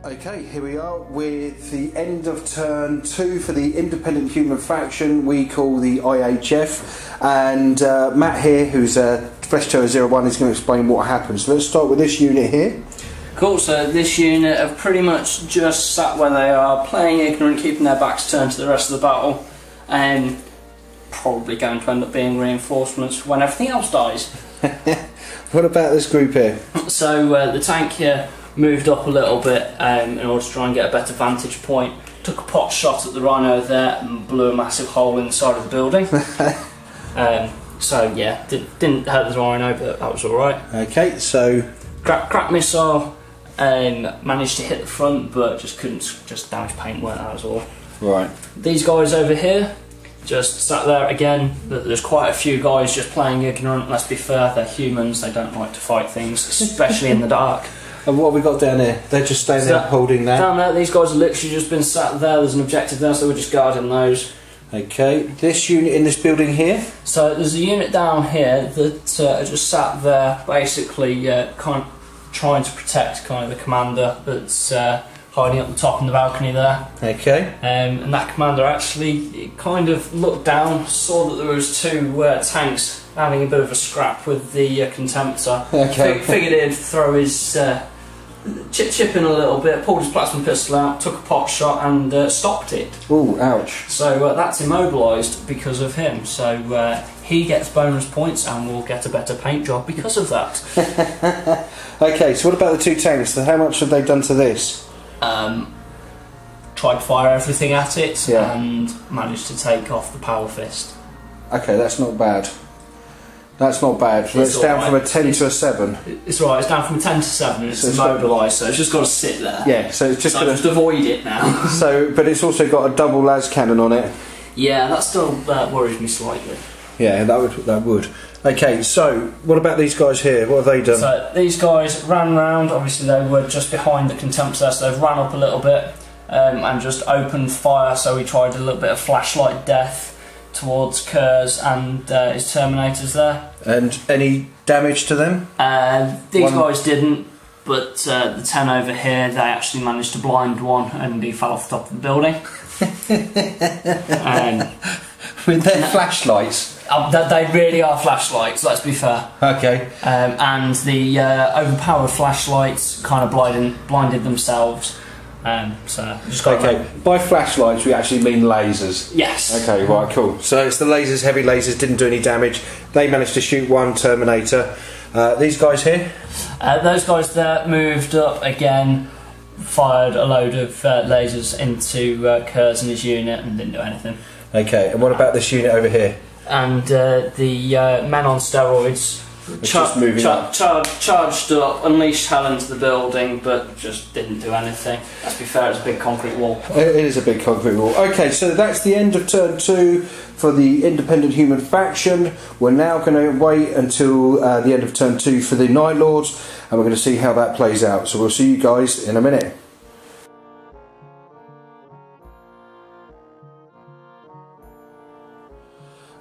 Okay, here we are with the end of turn 2 for the Independent Human faction we call the IHF, and Matt here, who's FleshTerror01, is going to explain what happens. So let's start with this unit here. Cool, so this unit have pretty much just sat where they are, playing ignorant, keeping their backs turned to the rest of the battle, and probably going to end up being reinforcements when everything else dies. What about this group here? So the tank here moved up a little bit in order to try and get a better vantage point. Took a pot shot at the rhino there and blew a massive hole in the side of the building. So yeah, didn't hurt the rhino, but that was alright. Okay, so Crack missile managed to hit the front, but just couldn't, just damage paintwork, that was all. Right. These guys over here just sat there again. There's quite a few guys just playing ignorant. Let's be fair, they're humans, they don't like to fight things, especially in the dark. And what have we got down here? They're just staying there holding that. Down there, these guys have literally just been sat there. There's an objective there, so we're just guarding those. Okay, this unit in this building here? So there's a unit down here that just sat there, basically kind of trying to protect kind of the commander that's hiding up the top in the balcony there. Okay. And that commander actually kind of looked down, saw that there was two tanks having a bit of a scrap with the Contemptor. Okay. Figured he'd throw his chip in a little bit, pulled his plasma pistol out, took a pot shot and stopped it. Ooh, ouch. So that's immobilised because of him. So he gets bonus points and will get a better paint job because of that. Okay, so what about the two tanks? So how much have they done to this? Tried to fire everything at it, yeah, and managed to take off the power fist. Okay, that's not bad. That's not bad. So it's down from a 10 to a 7. It's right, it's down from a 10 to 7 and it's immobilised, so it's just got to sit there. Yeah, so it's just got to just avoid it now. So, but it's also got a double las cannon on it. Yeah, that still worries me slightly. Yeah, that would. Okay, so what about these guys here? What have they done? So these guys ran round. Obviously they were just behind the Contemptor, so they've ran up a little bit and just opened fire. So we tried a little bit of flashlight death towards Kurz and his Terminators there. And any damage to them? These guys didn't, but the 10 over here, they actually managed to blind one and he fell off the top of the building. With their flashlights? They really are flashlights, let's be fair. Okay. And the overpowered flashlights kind of blinded themselves. So just okay. By flashlights, we actually mean lasers. Yes. Okay. Right. Cool. So it's the lasers, heavy lasers, didn't do any damage. They managed to shoot one Terminator. These guys here? Those guys there moved up again, fired a load of lasers into Kurz and his unit, and didn't do anything. Okay. And what about this unit over here? And the men on steroids charged up, unleashed hell into the building, but just didn't do anything. Let's be fair, it's a big concrete wall. It is a big concrete wall. Okay, so that's the end of turn 2 for the Independent Human faction. We're now going to wait until the end of turn 2 for the Night Lords, and we're going to see how that plays out. So we'll see you guys in a minute.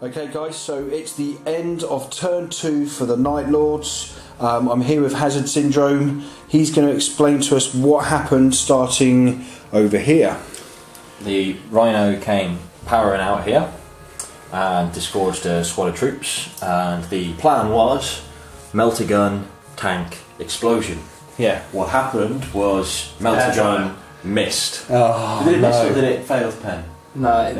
Okay guys, so it's the end of turn 2 for the Night Lords. I'm here with Hazard Syndrome. He's going to explain to us what happened starting over here. The Rhino came powering out here and disgorged a squad of troops, and the plan was melter gun, tank, explosion. Yeah. What happened was melter gun missed. Oh, did it miss or did it fail to pen? No, it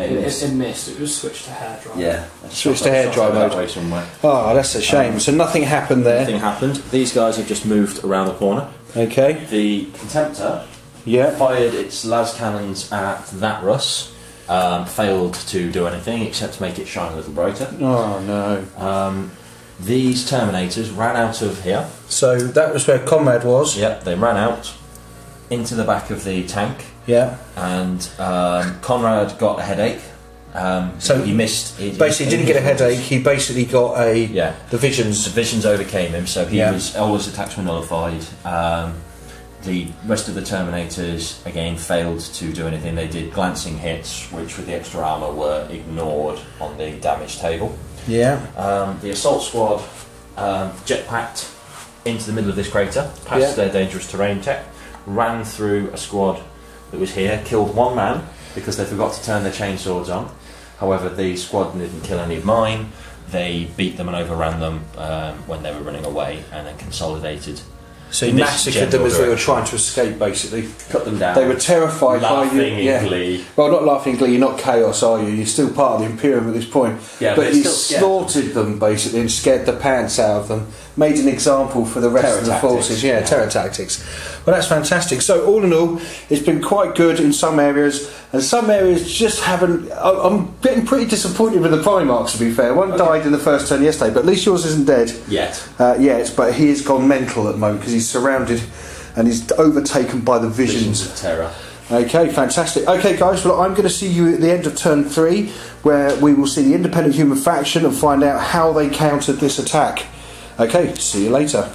missed. It was switched to hairdryer. Yeah, switched to hairdryer mode. Way somewhere. Oh, that's a shame. So nothing happened there. Nothing happened. These guys have just moved around the corner. Okay. The Contemptor fired its las cannons at that Russ. Failed to do anything except to make it shine a little brighter. Oh no. These Terminators ran out of here. So that was where Conrad was. Yep, they ran out into the back of the tank. Yeah. And Conrad got a headache. So he missed. He didn't get a headache. He basically got the visions. The visions overcame him. So he was all his attacks were nullified. The rest of the Terminators again failed to do anything. They did glancing hits, which with the extra armour were ignored on the damage table. Yeah. The assault squad jetpacked into the middle of this crater, past their dangerous terrain check. ran through a squad that was here, killed one man because they forgot to turn their chainswords on. However, the squad didn't kill any of mine. They beat them and overran them when they were running away, and then consolidated. So you massacred them as they were trying to escape, basically. Cut them down. They were terrified by you. Laughing in glee. Well, not laughing in glee, you're not chaos, are you? You're still part of the Imperium at this point. Yeah, but you still slaughtered them, basically, and scared the pants out of them. Made an example for the rest of the forces. Yeah, terror tactics. Well, that's fantastic. So, all in all, it's been quite good in some areas, and some areas just haven't... I'm getting pretty disappointed with the Primarchs, to be fair. One died in the first turn yesterday, but at least yours isn't dead. Yet. Yet, but he has gone mental at the moment because he's surrounded and he's overtaken by the visions of terror. Okay, fantastic. Okay, guys, well, I'm going to see you at the end of turn 3, where we will see the Independent Human faction and find out how they countered this attack. Okay, see you later.